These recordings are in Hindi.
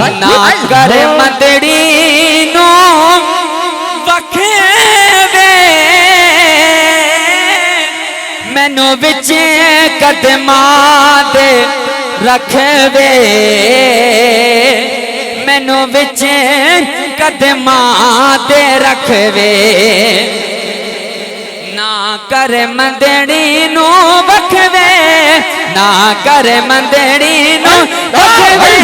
ना कर मंदड़ी नो वखेवे मैनू विच कदमा दे रखवे मैनू विच कदमा दे रखवे ना कर मंदड़ी नो वखवे ना कर मंदड़ी नो वखवे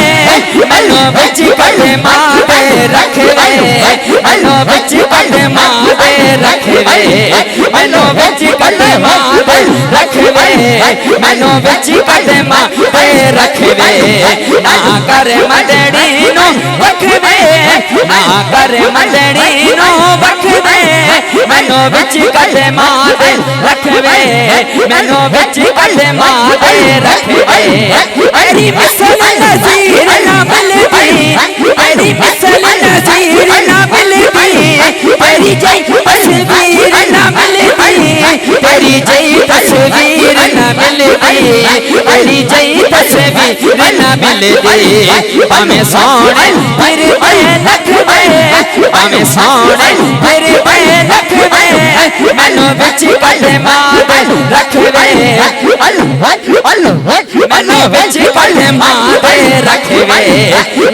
मैनू विच कदमा दे रखवे मैनू विच कदमा दे रखवे मैनू विच कदमा दे रखवे मैनू विच कदमा दे रखवे ना कर मंदड़ी नो वखवे ना कर मंदड़ी नो वखवे मैनू विच कदमा दे रखवे मैनू विच कदमा दे रखवे तेरी मिसल नज़ीर ना मिलदी तेरी मिसल नज़ीर ना मिलदी तेरी जई तस्वीर ना मिलदी तेरी जई तस्वीर ना मिलदी तेरी जई तस्वीर ना मिलदी हमें सोने फिर पे रखवे हमें सोने फिर पे रखवे मैनू विच कदमा दे रखवे मैनू विच कदमा दे रखवे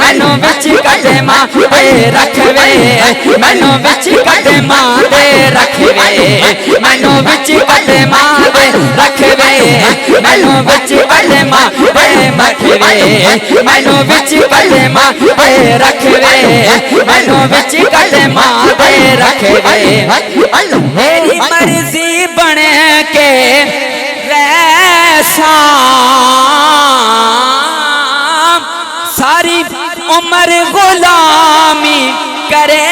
मैनू विच कदमा दे रखवे मैनू विच कदमा दे रखवे मैनू विच कदमा दे रखवे मैनू विच कदमा दे रखवे मैनू विच कदमा दे रखवे मैनू विच कदमा दे रखवे मेरी मर्जी बन के रैसा सारी उम्र गुलामी करे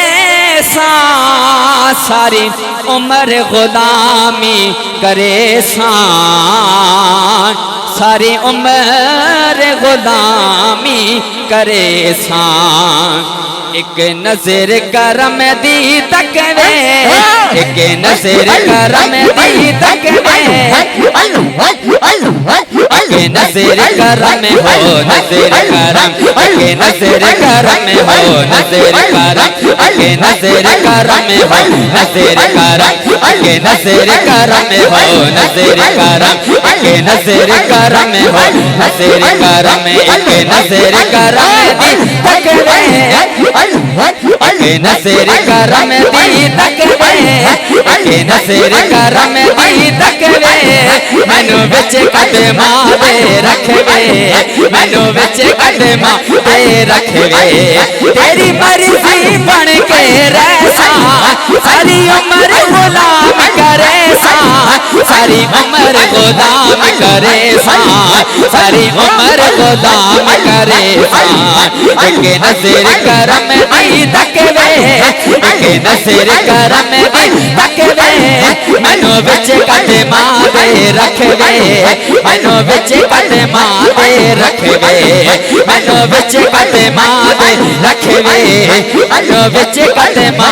सा सारी उम्र गुलामी करे सा सारी उम्र गुलामी करे सा एक नजर करम दी तकवे एक नजर करम दी तकवे एक नजर करम हो नजर करम एक नजर करम हो नजर करम एक नजर करम हो नजर करम एक नजर करम हो नजर करम एक नजर करम हो नजर करम एक नजर करम दी तकवे नजर करम दी तकवे नजर करम दी तकवे मैनू विच कदमा दे रखवे मैनू विच कदमा दे रखवे तेरी मर्जी बन के रैसा सारी उम्र गुलाम करे सा सारी उम्र गुलाम करे सा सारी उम्र गुलाम करे सा एक नजर करम दी तकवे एक नजर करम दी तकवे मैनू विच कदमा दे रखवे मैनू विच कदमा दे रखवे मैनू विच कदमा दे रखवे मैनू विच कदमा